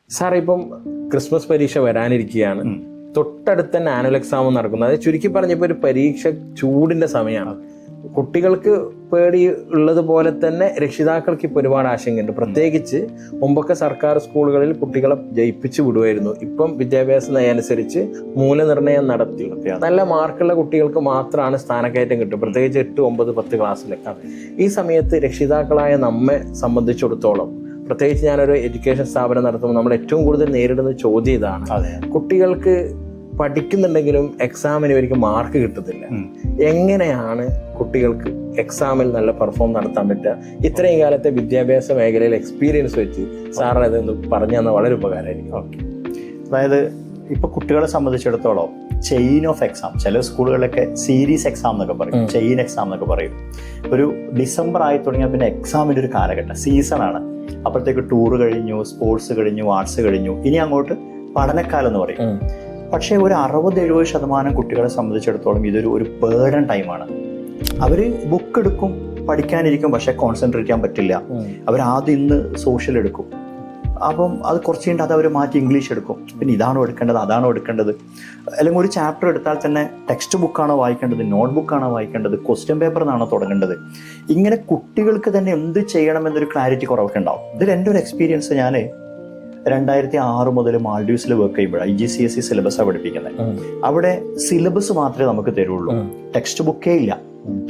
Sir ഇപ്പം Christmas പരീക്ഷ വരാനിരിക്കുകയാണ്. തൊട്ടടുത്ത് തന്നെ ആനുവൽ എക്സാം നടക്കുന്നത്. അത് ചുരുക്കി പറഞ്ഞപ്പോൾ ഒരു പരീക്ഷ ചൂടിന്റെ സമയമാണ്. കുട്ടികൾക്ക് പേടി ഉള്ളതുപോലെ തന്നെ രക്ഷിതാക്കൾക്ക് ഇപ്പോൾ ഒരുപാട് ആശങ്കയുണ്ട്. പ്രത്യേകിച്ച് മുമ്പൊക്കെ സർക്കാർ സ്കൂളുകളിൽ കുട്ടികളെ ജയിപ്പിച്ചു വിടുമായിരുന്നു. ഇപ്പം വിദ്യാഭ്യാസ നയം അനുസരിച്ച് മൂല്യനിർണ്ണയം നടത്തി നല്ല മാർക്കുള്ള കുട്ടികൾക്ക് മാത്രമാണ് സ്ഥാനക്കയറ്റം കിട്ടും, പ്രത്യേകിച്ച് 8, 9, 10 ക്ലാസ്സിലൊക്കെ. ഈ സമയത്ത് രക്ഷിതാക്കളായ നമ്മെ സംബന്ധിച്ചിടത്തോളം, പ്രത്യേകിച്ച് ഞാനൊരു എഡ്യൂക്കേഷൻ സ്ഥാപനം നടത്തുമ്പോൾ നമ്മൾ ഏറ്റവും കൂടുതൽ നേരിടുന്ന ചോദ്യം ഇതാണ്. കുട്ടികൾക്ക് പഠിക്കുന്നുണ്ടെങ്കിലും എക്സാമിന് ഇവർക്ക് മാർക്ക് കിട്ടത്തില്ല. എങ്ങനെയാണ് കുട്ടികൾക്ക് എക്സാമിൽ നല്ല പെർഫോം നടത്താൻ പറ്റുക? ഇത്രയും കാലത്തെ വിദ്യാഭ്യാസ മേഖലയിൽ എക്സ്പീരിയൻസ് വെച്ച് സാറിന് അതൊന്ന് പറഞ്ഞു തന്നാൽ വളരെ ഉപകാരമായിരിക്കും. ഓക്കെ, അതായത് ഇപ്പൊ കുട്ടികളെ സംബന്ധിച്ചിടത്തോളം ചെയിൻ ഓഫ് എക്സാം, ചില സ്കൂളുകളിലൊക്കെ സീരീസ് എക്സാം എന്നൊക്കെ പറയും, ചെയിൻ എക്സാം എന്നൊക്കെ പറയും. ഒരു ഡിസംബർ ആയി തുടങ്ങിയാൽ പിന്നെ എക്സാമിന്റെ ഒരു കാലഘട്ടം, സീസണാണ്. അപ്പോഴത്തേക്ക് ടൂർ കഴിഞ്ഞു, സ്പോർട്സ് കഴിഞ്ഞു, ആർട്സ് കഴിഞ്ഞു, ഇനി അങ്ങോട്ട് പഠനക്കാലം എന്ന് പറയും. പക്ഷേ ഒരു 60-70% കുട്ടികളെ സംബന്ധിച്ചിടത്തോളം ഇതൊരു ബേർഡൻ ടൈമാണ്. അവര് ബുക്ക് എടുക്കും, പഠിക്കാനിരിക്കും, പക്ഷെ കോൺസെൻട്രേറ്റ് ചെയ്യാൻ പറ്റില്ല. അവർ ആദ്യം ഇന്ന് സോഷ്യൽ എടുക്കും, അപ്പം അത് കുറച്ച് കഴിഞ്ഞിട്ട് അത് അവർ മാറ്റി ഇംഗ്ലീഷ് എടുക്കും. പിന്നെ ഇതാണോ എടുക്കേണ്ടത്, അതാണോ എടുക്കേണ്ടത്, അല്ലെങ്കിൽ ഒരു ചാപ്റ്റർ എടുത്താൽ തന്നെ ടെക്സ്റ്റ് ബുക്കാണോ വായിക്കേണ്ടത്, നോട്ട് ബുക്കാണോ വായിക്കേണ്ടത്, ക്വസ്റ്റ്യൻ പേപ്പറിനാണോ തുടങ്ങേണ്ടത്, ഇങ്ങനെ കുട്ടികൾക്ക് തന്നെ എന്ത് ചെയ്യണമെന്നൊരു ക്ലാരിറ്റി കുറവൊക്കെ ഉണ്ടാവും. ഇതിൽ എൻ്റെ ഒരു എക്സ്പീരിയൻസ്, ഞാൻ 2006 മുതൽ മാൽഡീവ്സിൽ വർക്ക് ചെയ്യുമ്പോഴാണ് IGCSE സിലബസാണ് പഠിപ്പിക്കുന്നത്. അവിടെ സിലബസ് മാത്രമേ നമുക്ക് തരുള്ളൂ, ടെക്സ്റ്റ് ബുക്കേ ഇല്ല.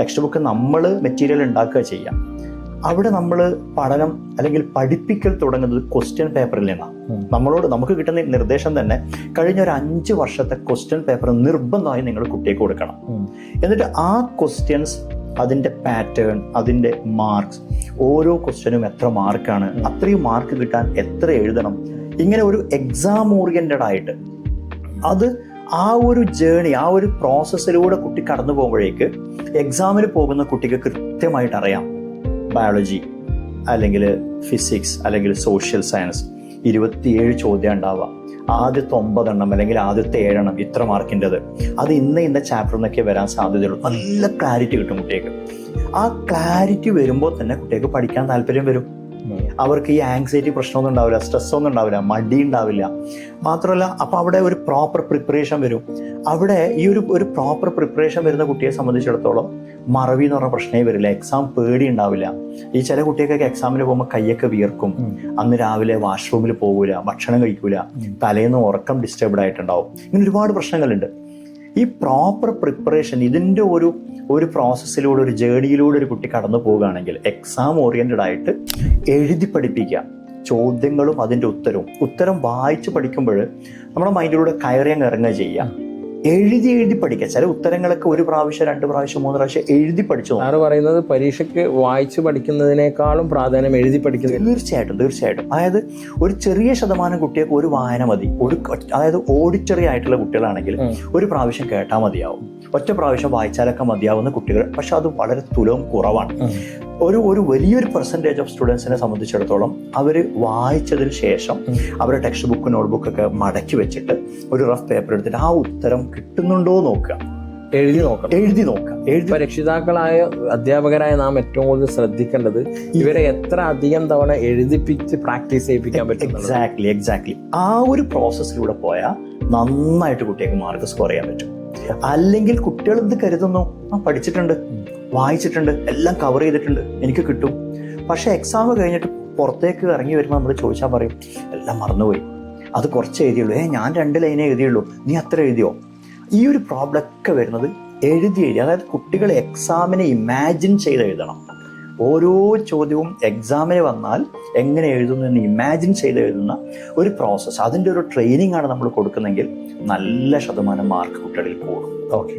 ടെക്സ്റ്റ് ബുക്ക് നമ്മൾ മെറ്റീരിയൽ ഉണ്ടാക്കുക ചെയ്യാം. അവിടെ നമ്മൾ പഠനം അല്ലെങ്കിൽ പഠിപ്പിക്കൽ തുടങ്ങുന്നത് ക്വസ്റ്റ്യൻ പേപ്പറിൽ നിന്നാണ്. നമുക്ക് കിട്ടുന്ന നിർദ്ദേശം തന്നെ കഴിഞ്ഞ ഒരു 5 വർഷത്തെ ക്വസ്റ്റ്യൻ പേപ്പർ നിർബന്ധമായി നിങ്ങൾ കുട്ടിക്ക് കൊടുക്കണം. എന്നിട്ട് ആ ക്വസ്റ്റ്യൻസ്, അതിൻ്റെ പാറ്റേൺ, അതിൻ്റെ മാർക്സ്, ഓരോ ക്വസ്റ്റ്യനും എത്ര മാർക്കാണ്, അത്രയും മാർക്ക് കിട്ടാൻ എത്ര എഴുതണം, ഇങ്ങനെ ഒരു എക്സാം ഓറിയന്റഡ് ആയിട്ട് അത് ആ ഒരു ജേണി, ആ ഒരു പ്രോസസ്സിലൂടെ കുട്ടി കടന്നു പോകുമ്പോഴേക്ക് എക്സാമിന് പോകുന്ന കുട്ടിക്ക് കൃത്യമായിട്ട് അറിയാം ബയോളജി അല്ലെങ്കിൽ ഫിസിക്സ് അല്ലെങ്കിൽ സോഷ്യൽ സയൻസ് 27 ചോദ്യം ഉണ്ടാവുക. ആദ്യത്തെ 9 എണ്ണം അല്ലെങ്കിൽ ആദ്യത്തെ 7 എണ്ണം ഇത്ര മാർക്കിൻ്റെത്, അത് ഇന്ന ചാപ്റ്റർ എന്നൊക്കെ വരാൻ സാധ്യതയുള്ളൂ. നല്ല ക്ലാരിറ്റി കിട്ടും കുട്ടിക്ക്. ആ ക്ലാരിറ്റി വരുമ്പോൾ തന്നെ കുട്ടിക്ക് പഠിക്കാൻ താല്പര്യം വരും. അവർക്ക് ഈ ആങ്സൈറ്റി പ്രശ്നമൊന്നും ഉണ്ടാവില്ല, സ്ട്രെസ് ഒന്നും ഉണ്ടാവില്ല, മടി ഉണ്ടാവില്ല. മാത്രമല്ല അപ്പോൾ അവിടെ ഒരു പ്രോപ്പർ പ്രിപ്പറേഷൻ വരും. അവിടെ ഈ ഒരു പ്രോപ്പർ പ്രിപ്പറേഷൻ വരുന്ന കുട്ടിയെ സംബന്ധിച്ചിടത്തോളം മറവി എന്ന് പറഞ്ഞ പ്രശ്നമേ വരില്ല, എക്സാം പേടി ഉണ്ടാവില്ല. ഈ ചില കുട്ടികൾക്കൊക്കെ എക്സാമിന് പോകുമ്പോൾ കൈയൊക്കെ വിയർക്കും, അന്ന് രാവിലെ വാഷ്റൂമിൽ പോകൂല, ഭക്ഷണം കഴിക്കൂല, തലേന്ന് ഉറക്കം ഡിസ്റ്റർബ്ഡ് ആയിട്ടുണ്ടാവും. ഇങ്ങനെ ഒരുപാട് പ്രശ്നങ്ങളുണ്ട്. ഈ പ്രോപ്പർ പ്രിപ്പറേഷൻ, ഇതിൻ്റെ ഒരു പ്രോസസ്സിലൂടെ, ഒരു ജേണിയിലൂടെ ഒരു കുട്ടി കടന്നു പോവുകയാണെങ്കിൽ എക്സാം ഓറിയന്റഡ് ആയിട്ട് എഴുതി പഠിപ്പിക്കുക. ചോദ്യങ്ങളും അതിൻ്റെ ഉത്തരം വായിച്ച് പഠിക്കുമ്പോൾ നമ്മുടെ മൈൻഡിലൂടെ കയറിയങ്ങ് ഇറങ്ങുക ചെയ്യുക. എഴുതി പഠിക്കുക. ചില ഉത്തരങ്ങളൊക്കെ 1 പ്രാവശ്യം, 2 പ്രാവശ്യം, 3 പ്രാവശ്യം എഴുതി പഠിച്ചു. സാറ് പറയുന്നത് പരീക്ഷയ്ക്ക് വായിച്ച് പഠിക്കുന്നതിനേക്കാളും പ്രാധാന്യം എഴുതി പഠിക്കുന്നത്. തീർച്ചയായിട്ടും. അതായത് ഒരു ചെറിയ ശതമാനം കുട്ടികൾക്ക് ഒരു വായന മതി. അതായത് ഓഡിറ്ററി ആയിട്ടുള്ള കുട്ടികളാണെങ്കിൽ 1 പ്രാവശ്യം കേട്ടാൽ മതിയാവും, ഒറ്റ പ്രാവശ്യം വായിച്ചാലൊക്കെ മതിയാവുന്ന കുട്ടികൾ. പക്ഷെ അത് വളരെ തുലവും കുറവാണ്. ഒരു വലിയൊരു പെർസെൻറ്റേജ് ഓഫ് സ്റ്റുഡൻസിനെ സംബന്ധിച്ചിടത്തോളം അവർ വായിച്ചതിന് ശേഷം അവരുടെ ടെക്സ്റ്റ് ബുക്ക്, നോട്ട്ബുക്കൊക്കെ മടക്കി വെച്ചിട്ട് ഒരു റഫ് പേപ്പർ എടുത്തിട്ട് ആ ഉത്തരം കിട്ടുന്നുണ്ടോ നോക്കുക, എഴുതി നോക്കുക. രക്ഷിതാക്കളായ അധ്യാപകരായ നാം ഏറ്റവും കൂടുതൽ ശ്രദ്ധിക്കേണ്ടത് ഇവരെ എത്ര അധികം തവണ എഴുതിപ്പിച്ച് പ്രാക്ടീസ് ചെയ്യിപ്പിക്കാൻ പറ്റും. എക്സാക്ട്ലി. ആ ഒരു പ്രോസസ്സിലൂടെ പോയാൽ നന്നായിട്ട് കുട്ടികൾക്ക് മാർക്ക് സ്കോർ ചെയ്യാൻ പറ്റും. അല്ലെങ്കിൽ കുട്ടികൾ എന്ത് കരുതുന്നു, പഠിച്ചിട്ടുണ്ട്, വായിച്ചിട്ടുണ്ട്, എല്ലാം കവർ ചെയ്തിട്ടുണ്ട്, എനിക്ക് കിട്ടും. പക്ഷെ എക്സാം കഴിഞ്ഞിട്ട് പുറത്തേക്ക് ഇറങ്ങി വരുമ്പോൾ നമ്മൾ ചോദിച്ചാൽ പറയും എല്ലാം മറന്നുപോയി, അത് കുറച്ച് എഴുതിയുള്ളൂ, ഞാൻ 2 ലൈനേ എഴുതിയുള്ളൂ, നീ അത്ര എഴുതിയോ? ഈ ഒരു പ്രോബ്ലം ഒക്കെ വരുന്നത് എഴുതി. അതായത് കുട്ടികൾ എക്സാമിനെ ഇമാജിൻ ചെയ്ത് എഴുതണം. ഓരോ ചോദ്യവും എക്സാമിന് വന്നാൽ എങ്ങനെ എഴുതുന്നു എന്ന് ഇമാജിൻ ചെയ്ത് എഴുതുന്ന ഒരു പ്രോസസ്സ്, അതിൻ്റെ ഒരു ട്രെയിനിങ് ആണ് നമ്മൾ കൊടുക്കുന്നെങ്കിൽ നല്ല ശതമാനം മാർക്ക് കുട്ടികളിൽ കൂടും. ഓക്കെ.